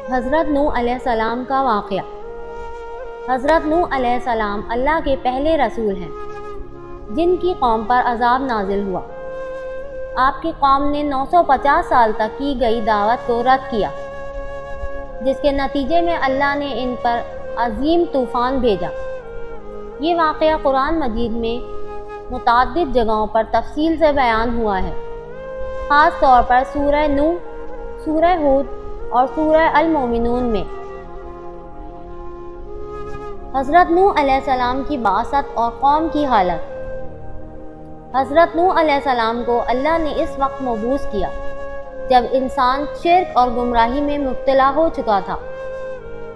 حضرت نوح علیہ السلام کا واقعہ۔ حضرت نوح علیہ السلام اللہ کے پہلے رسول ہیں جن کی قوم پر عذاب نازل ہوا۔ آپ کی قوم نے 950 سال تک کی گئی دعوت کو رد کیا، جس کے نتیجے میں اللہ نے ان پر عظیم طوفان بھیجا۔ یہ واقعہ قرآن مجید میں متعدد جگہوں پر تفصیل سے بیان ہوا ہے، خاص طور پر سورہ نوح، سورہ ہود اور سورہ المومنون میں۔ حضرت نوح علیہ السلام کی بعثت اور قوم کی حالت۔ حضرت نوح علیہ السلام کو اللہ نے اس وقت مبعوث کیا جب انسان شرک اور گمراہی میں مبتلا ہو چکا تھا۔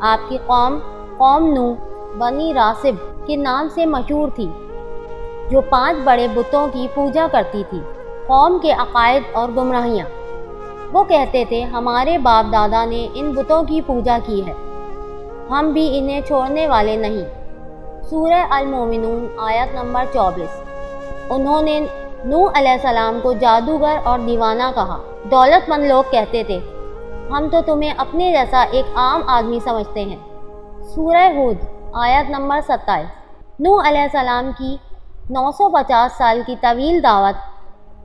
آپ کی قوم نوح بنی راسب کے نام سے مشہور تھی، جو 5 بڑے بتوں کی پوجا کرتی تھی۔ قوم کے عقائد اور گمراہیاں۔ وہ کہتے تھے ہمارے باپ دادا نے ان بتوں کی پوجا کی ہے، ہم بھی انہیں چھوڑنے والے نہیں۔ سورہ المومنون آیت نمبر 24۔ انہوں نے نوح علیہ السلام کو جادوگر اور دیوانہ کہا۔ دولت مند لوگ کہتے تھے ہم تو تمہیں اپنے جیسا ایک عام آدمی سمجھتے ہیں۔ سورہ ہود آیت نمبر 27۔ نوح علیہ السلام کی 950 سال کی طویل دعوت۔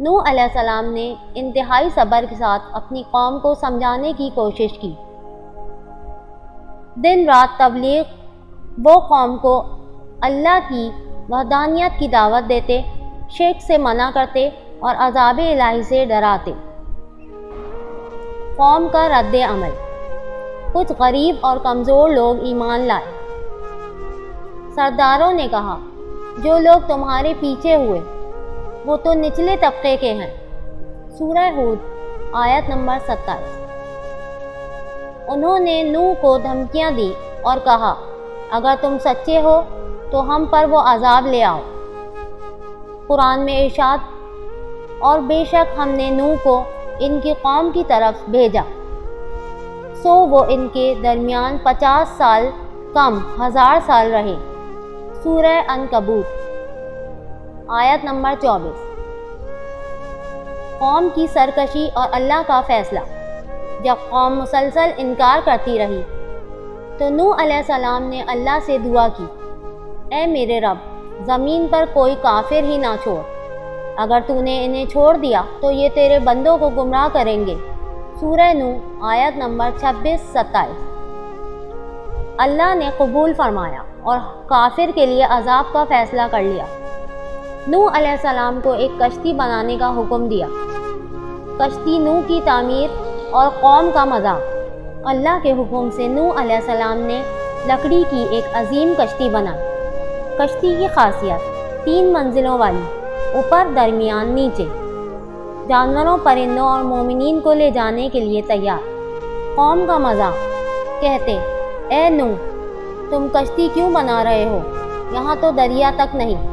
نوح علیہ السلام نے انتہائی صبر کے ساتھ اپنی قوم کو سمجھانے کی کوشش کی۔ دن رات تبلیغ وہ قوم کو اللہ کی وحدانیت کی دعوت دیتے، شرک سے منع کرتے اور عذاب الہی سے ڈراتے۔ قوم کا رد عمل۔ کچھ غریب اور کمزور لوگ ایمان لائے۔ سرداروں نے کہا جو لوگ تمہارے پیچھے ہوئے وہ تو نچلے طبقے کے ہیں۔ سورہ ہود آیت نمبر 27۔ انہوں نے نوح کو دھمکیاں دی اور کہا اگر تم سچے ہو تو ہم پر وہ عذاب لے آؤ۔ قرآن میں ارشاد، اور بے شک ہم نے نوح کو ان کی قوم کی طرف بھیجا، سو وہ ان کے درمیان 50 سال کم 1000 سال رہے۔ سورہ عنکبوت آیت نمبر 24۔ قوم کی سرکشی اور اللہ کا فیصلہ۔ جب قوم مسلسل انکار کرتی رہی تو نوح علیہ السلام نے اللہ سے دعا کی، اے میرے رب، زمین پر کوئی کافر ہی نہ چھوڑ، اگر تو نے انہیں چھوڑ دیا تو یہ تیرے بندوں کو گمراہ کریں گے۔ سورہ نوح آیت نمبر 26-27۔ اللہ نے قبول فرمایا اور کافر کے لیے عذاب کا فیصلہ کر لیا۔ نوح علیہ السلام کو ایک کشتی بنانے کا حکم دیا۔ کشتی نوح کی تعمیر اور قوم کا مذاق۔ اللہ کے حکم سے نوح علیہ السلام نے لکڑی کی ایک عظیم کشتی بنائی۔ کشتی کی خاصیت 3 منزلوں والی، اوپر، درمیان، نیچے، جانوروں، پرندوں اور مومنین کو لے جانے کے لیے تیار۔ قوم کا مذاق۔ کہتے اے نوح، تم کشتی کیوں بنا رہے ہو؟ یہاں تو دریا تک نہیں۔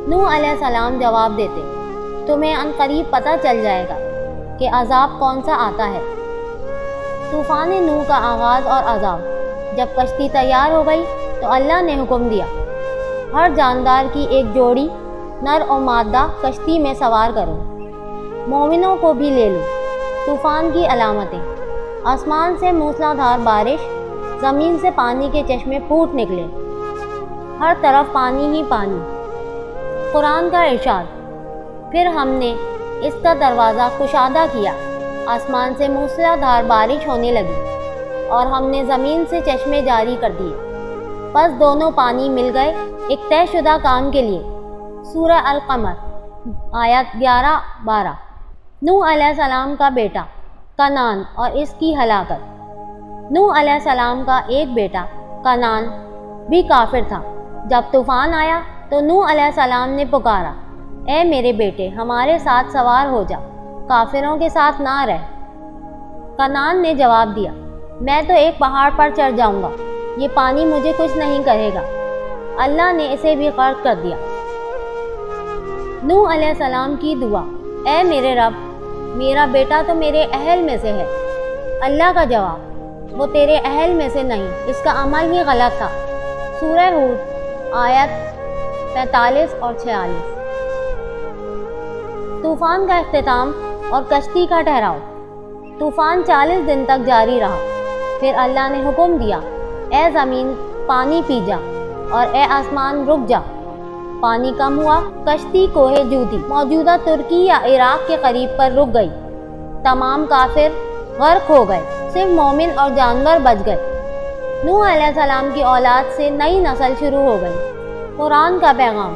نوح علیہ السلام جواب دیتے تمہیں عنقریب پتہ چل جائے گا کہ عذاب کون سا آتا ہے۔ طوفان نوح کا آغاز اور عذاب۔ جب کشتی تیار ہو گئی تو اللہ نے حکم دیا ہر جاندار کی ایک جوڑی نر و مادہ کشتی میں سوار کرو، مومنوں کو بھی لے لو۔ طوفان کی علامتیں۔ آسمان سے موسلادھار بارش، زمین سے پانی کے چشمے پھوٹ نکلے، ہر طرف پانی ہی پانی۔ قرآن کا ارشاد، پھر ہم نے اس کا دروازہ کشادہ کیا، آسمان سے موسلادھار بارش ہونے لگی اور ہم نے زمین سے چشمے جاری کر دیے، پس دونوں پانی مل گئے ایک طے شدہ کام کے لیے۔ سورہ القمر آیت 11-12۔ نوح علیہ السلام کا بیٹا کنعان اور اس کی ہلاکت۔ نوح علیہ السلام کا ایک بیٹا کنعان بھی کافر تھا۔ جب طوفان آیا تو نوح علیہ السلام نے پکارا، اے میرے بیٹے، ہمارے ساتھ سوار ہو جا، کافروں کے ساتھ نہ رہ۔ کنعان نے جواب دیا، میں تو ایک پہاڑ پر چڑھ جاؤں گا، یہ پانی مجھے کچھ نہیں کرے گا۔ اللہ نے اسے بھی غرق کر دیا۔ نوح علیہ السلام کی دعا، اے میرے رب، میرا بیٹا تو میرے اہل میں سے ہے۔ اللہ کا جواب، وہ تیرے اہل میں سے نہیں، اس کا عمل ہی غلط تھا۔ سورہ ہود آیت 45 اور 46۔ طوفان کا اختتام اور کشتی کا ٹھہراؤ۔ طوفان 40 دن تک جاری رہا۔ پھر اللہ نے حکم دیا، اے زمین پانی پی جا اور اے آسمان رک جا۔ پانی کم ہوا، کشتی کوہ جودی موجودہ ترکی یا عراق کے قریب پر رک گئی۔ تمام کافر غرق ہو گئے، صرف مومن اور جانور بچ گئے۔ نوح علیہ السلام کی اولاد سے نئی نسل شروع ہو گئی۔ قرآن کا پیغام،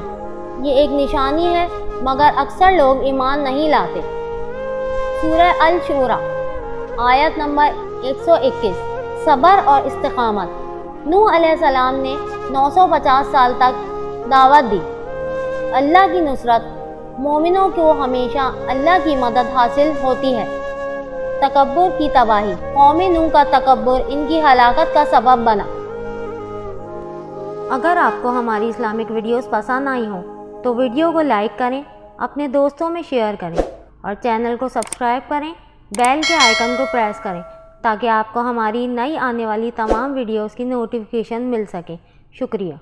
یہ ایک نشانی ہے مگر اکثر لوگ ایمان نہیں لاتے۔ سورہ الشورى آیت نمبر 121۔ صبر اور استقامت۔ نوح علیہ السلام نے 950 سال تک دعوت دی۔ اللہ کی نصرت، مومنوں کو ہمیشہ اللہ کی مدد حاصل ہوتی ہے۔ تکبر کی تباہی، قوم نوح کا تکبر ان کی ہلاکت کا سبب بنا۔ اگر آپ کو ہماری اسلامک ویڈیوز پسند آئی ہوں تو ویڈیو کو لائک کریں، اپنے دوستوں میں شیئر کریں اور چینل کو سبسکرائب کریں، بیل کے آئیکن کو پریس کریں تاکہ آپ کو ہماری نئی آنے والی تمام ویڈیوز کی نوٹیفیکیشن مل سکے۔ شکریہ۔